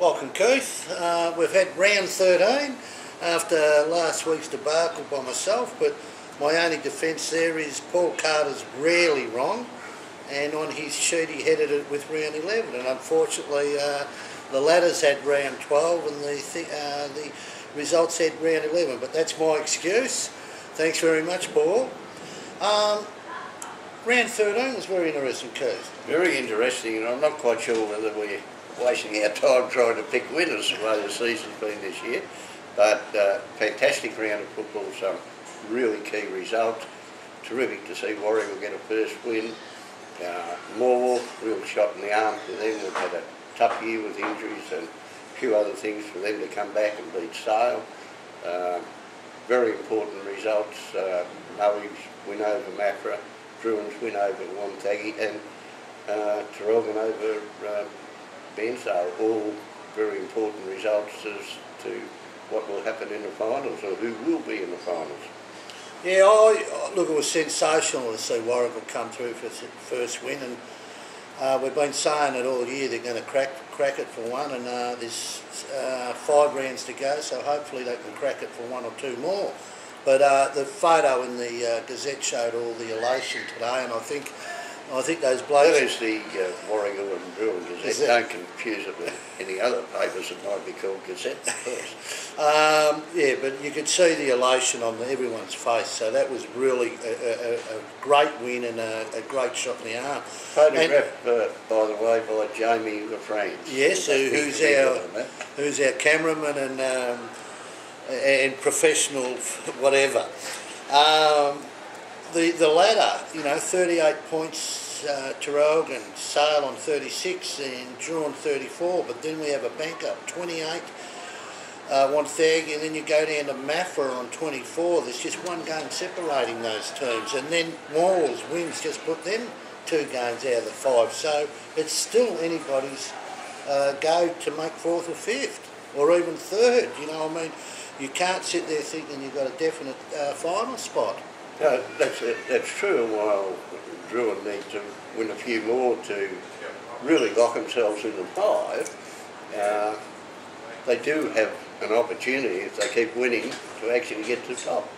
Welcome, Keith. We've had round 13 after last week's debacle by myself, but my only defence there is Paul Carter's rarely wrong, and on his sheet he headed it with round 11, and unfortunately the ladders had round 12 and the results had round 11, but that's my excuse. Thanks very much, Paul. Round 13 was very interesting, Keith. Very interesting, and I'm not quite sure whether we're wasting our time trying to pick winners the way the season's been this year, but fantastic round of football, some really key results. Terrific to see Warrigal get a first win. Morwell, real shot in the arm for them. They've had a tough year with injuries and a few other things for them to come back and beat Sale. Very important results. Murray's win over Mafra, Druin's win over Wonthaggi, and Tarrogin over Bensale, all very important results as to what will happen in the finals or who will be in the finals. Yeah, look, it was sensational to see Warrigal come through for its first win, and we've been saying it all year they're going to crack it for one, and there's 5 rounds to go, so hopefully they can crack it for 1 or 2 more. But the photo in the Gazette showed all the elation today, and I think those blokes... That is the Warrigal and Druin Gazette. Don't confuse it with any other papers that might be called Gazette, of course. Yeah, but you could see the elation on everyone's face, so that was really a great win and a great shot in the arm. Photographed, by the way, by Jamie LaFrance. Yes, who's our cameraman and professional whatever. The ladder, 38 points, Tarrogin, Sale on 36 and Druin 34, but then we have a bank up, 28, Wonthaggi, and then you go down to Mafra on 24. There's just one game separating those teams, and then Morwell's wins just put them 2 games out of the 5, so it's still anybody's go to make 4th or 5th, or even 3rd, you can't sit there thinking you've got a definite final spot. No, that's true, and while Druin need to win a few more to really lock themselves in the 5, they do have an opportunity, if they keep winning, to actually get to the top.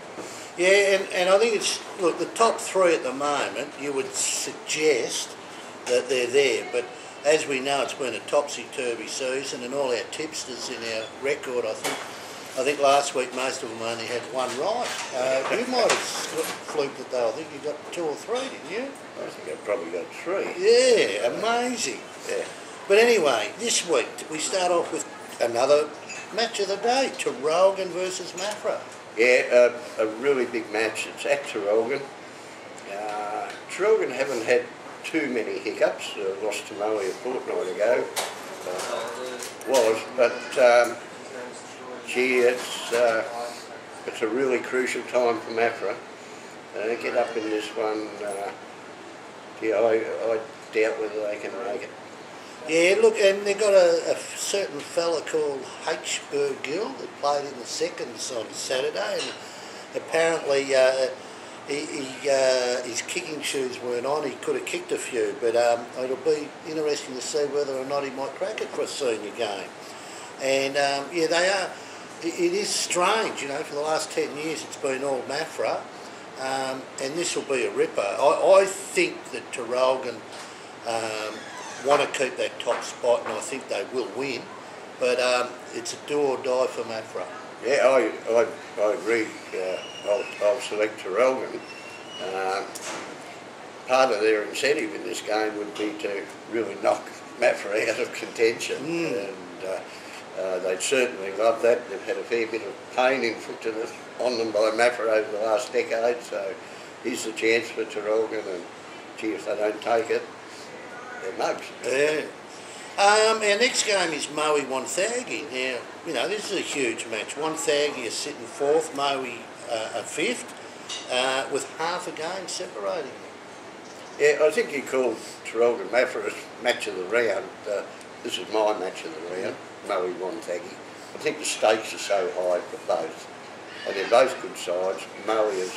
Yeah, and I think it's, look, the top 3 at the moment, you would suggest that they're there, but as we know, it's been a topsy-turvy season, and all our tipsters in our record, I think last week most of them only had 1 right. You might have fluked it though. I think you got 2 or 3, didn't you? I think I probably got 3. Yeah, amazing. Yeah. But anyway, this week we start off with another match of the day, Tarrogin versus Mafra. Yeah, a really big match. It's at Tarrogin. Tarrogin haven't had too many hiccups. Lost to Moe a fortnight ago. But gee, it's a really crucial time for Mafra. Get up in this one. I doubt whether they can make it. Yeah, look, and they've got a certain fella called H. Burgill that played in the seconds on Saturday, and apparently his kicking shoes weren't on. He could have kicked a few, but it'll be interesting to see whether or not he might crack it for a senior game. And yeah, they are. It is strange, for the last 10 years it's been all Mafra, and this will be a ripper. I think that Tarrogin want to keep that top spot, and I think they will win, but it's a do or die for Mafra. Yeah, I agree. I'll select Tarrogin. Part of their incentive in this game would be to really knock Mafra out of contention, and they'd certainly love that. They've had a fair bit of pain inflicted on them by Mafra over the last decade, so here's the chance for Tarrogin, and gee, if they don't take it, they're mugs. Yeah. Our next game is Moe Wonthaggi. Now, this is a huge match. Wonthaggi is sitting 4th, Moe 5th, with half a game separating them. Yeah, I think he called Tarrogin Mafra's match of the round. This is my match of the round. Moe Wonthaggi. I think the stakes are so high for both, and they're both good sides. Moe has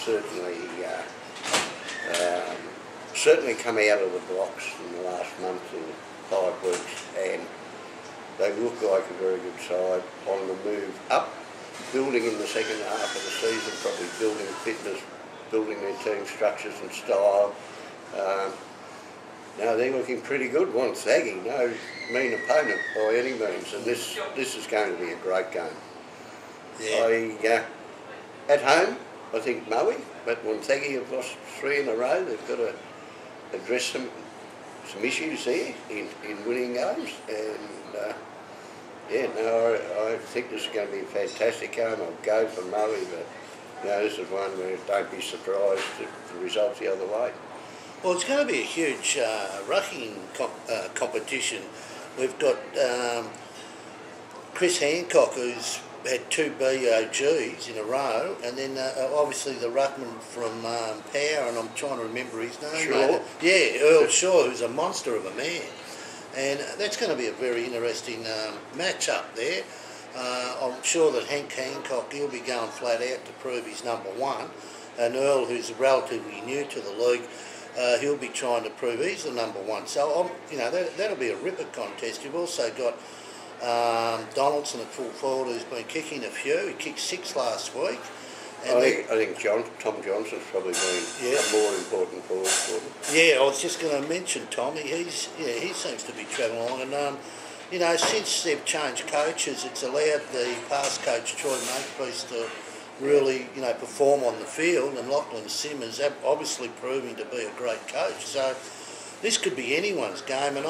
certainly come out of the blocks in the last month or 5 weeks, and They look like a very good side on the move up, building in the second half of the season, probably building fitness, building their team structures and style. No, they're looking pretty good. Wonthaggi, no mean opponent by any means, and this is going to be a great game. Yeah. At home, I think Maui, but Wonthaggi have lost 3 in a row. They've got to address some issues there in winning games, and I think this is going to be a fantastic game. I'll go for Maui, but this is one where don't be surprised if the results the other way. Well, it's going to be a huge rucking competition. We've got Chris Hancock, who's had 2 BOGs in a row, and then obviously the ruckman from Power, and I'm trying to remember his name. Sure. Earl Shaw, who's a monster of a man. And that's going to be a very interesting match up there. I'm sure that Hank Hancock, he'll be going flat out to prove he's number 1. And Earl, who's relatively new to the league, he'll be trying to prove he's the number 1. So, that'll be a ripper contest. You've also got Donaldson at full forward, who's been kicking a few. He kicked 6 last week. And I think Tom Johnson's probably been a more important forward for them. Yeah, I was just going to mention Tommy. He seems to be travelling along, and since they've changed coaches, it's allowed the past coach Troy Makepeace to really perform on the field, and Lachlan Simmons obviously proving to be a great coach. So this could be anyone's game, and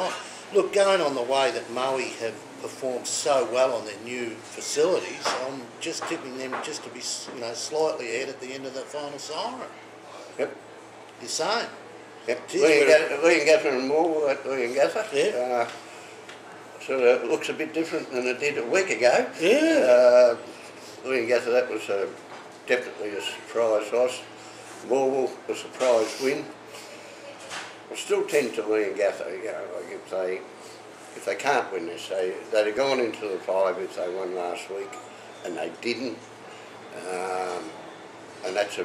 look, going on the way that Maui have performed so well on their new facilities, I'm just tipping them just to be slightly ahead at the end of the final siren. Yep. You're saying? Yep. Leongatha and Morwell at Leongatha. Yeah. Sort of looks a bit different than it did a week ago. Yeah. Leongatha, that was definitely a surprise loss. Morwell, a surprise win. I still tend to Leongatha, like if they can't win this, they'd have gone into the 5 if they won last week, and they didn't. And that's a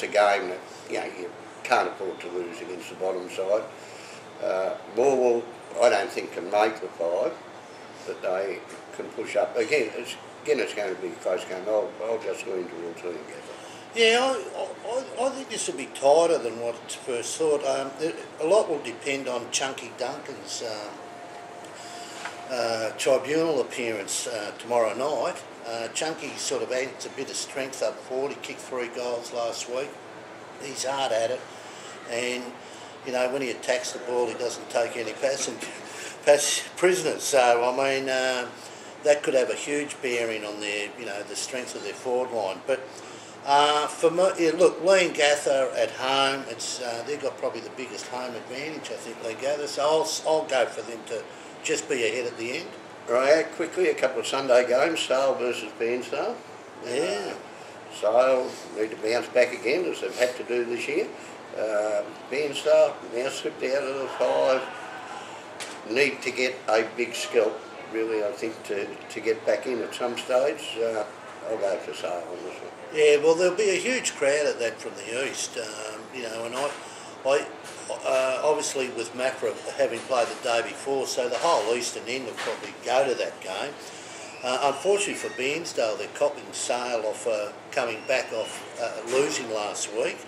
game that you can't afford to lose against the bottom side. Morwell, I don't think can make the 5, but they can push up. Again, it's going to be a close game. I'll just lean towards Leongatha. Yeah, I think this will be tighter than what it's first thought. A lot will depend on Chunky Duncan's tribunal appearance tomorrow night. Chunky sort of adds a bit of strength up forward. He kicked 3 goals last week. He's hard at it, and when he attacks the ball, he doesn't take any prisoners. So I mean, that could have a huge bearing on their, the strength of their forward line. But for me, look, Leongatha at home, they've got probably the biggest home advantage, I think, Leongatha. So I'll go for them to just be ahead at the end. Right, quickly, a couple of Sunday games, Sale versus Bairnsdale. Yeah. Sale need to bounce back again, as they've had to do this year. Bairnsdale now slipped out of the 5. Need to get a big scalp, really, I think, to get back in at some stage. I'll go for Sale on this one. Yeah, well, there'll be a huge crowd at that from the east, and I obviously with Macra having played the day before, so the whole eastern end will probably go to that game. Unfortunately for Bairnsdale, they're copping Sale off coming back off losing last week,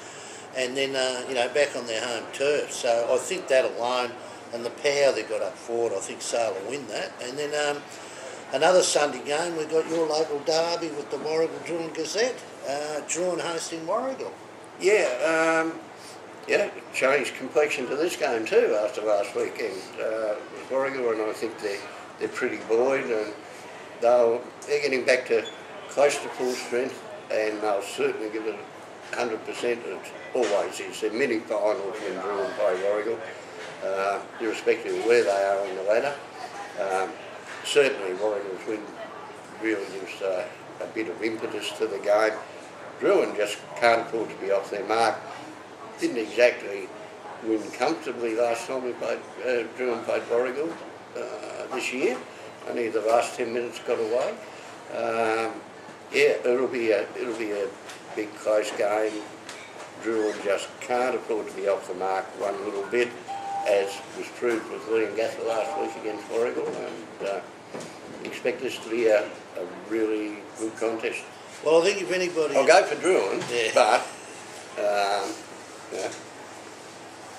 and then back on their home turf. So I think that alone, and the power they've got up forward, I think Sale will win that. And then another Sunday game, we've got your local derby with the Warragul Druin Gazette, Druin hosting Warragul. Yeah, changed complexion to this game too after last weekend with Warragul, and I think they're pretty buoyed, and they're getting back to close to full strength, and they'll certainly give it 100%. It always is. They're mini finals when Druin play Warragul, irrespective of where they are on the ladder. Certainly Warragul's win really gives a bit of impetus to the game. Druin just can't afford to be off their mark. Didn't exactly win comfortably last time we played. Druin played Warragul this year. Only the last 10 minutes got away. It'll be a big close game. Druin just can't afford to be off the mark one little bit. as was proved with Liam Gather last week against Warragul, and expect this to be a really good contest. Well, I think if anybody... I'll go for Drouin, Yeah. but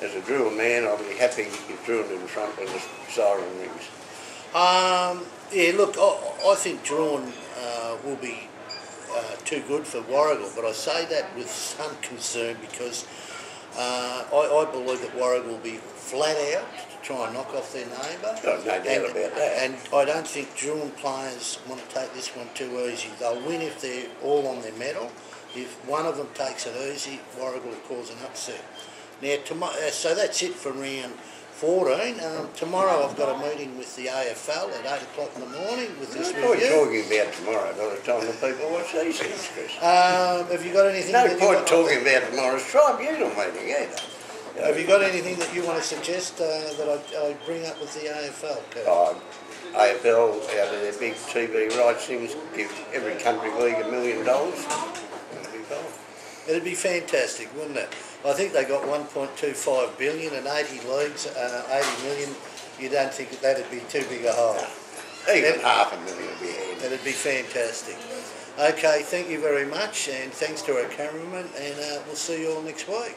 as a Drouin man, I'll be happy if Drouin in front when the siren rings. Yeah, look, I think Drouin will be too good for Warragul, but I say that with some concern because I believe that Warragul will be flat out to try and knock off their neighbour. Oh, no doubt about that. And I don't think Drouin players want to take this one too easy. They'll win if they're all on their medal. If one of them takes it easy, Warragul will cause an upset. Now, so that's it for round 14. Tomorrow I've got a meeting with the AFL at 8 o'clock in the morning with this review. What are you talking about tomorrow by the time the people watch these things, Chris? Have you got anything... No point talking about tomorrow's tribunal meeting either. Have you got anything that you want to suggest that I bring up with the AFL, Kurt? AFL, out of their big TV rights things, give every country league $1 million. That'd be fine. It'd be fantastic, wouldn't it? I think they got 1.25 billion and 80 leagues, 80 million. You don't think that'd be too big a hole? No. Even $500,000 would be handy. That'd be fantastic. Okay, thank you very much, and thanks to our cameraman, and we'll see you all next week.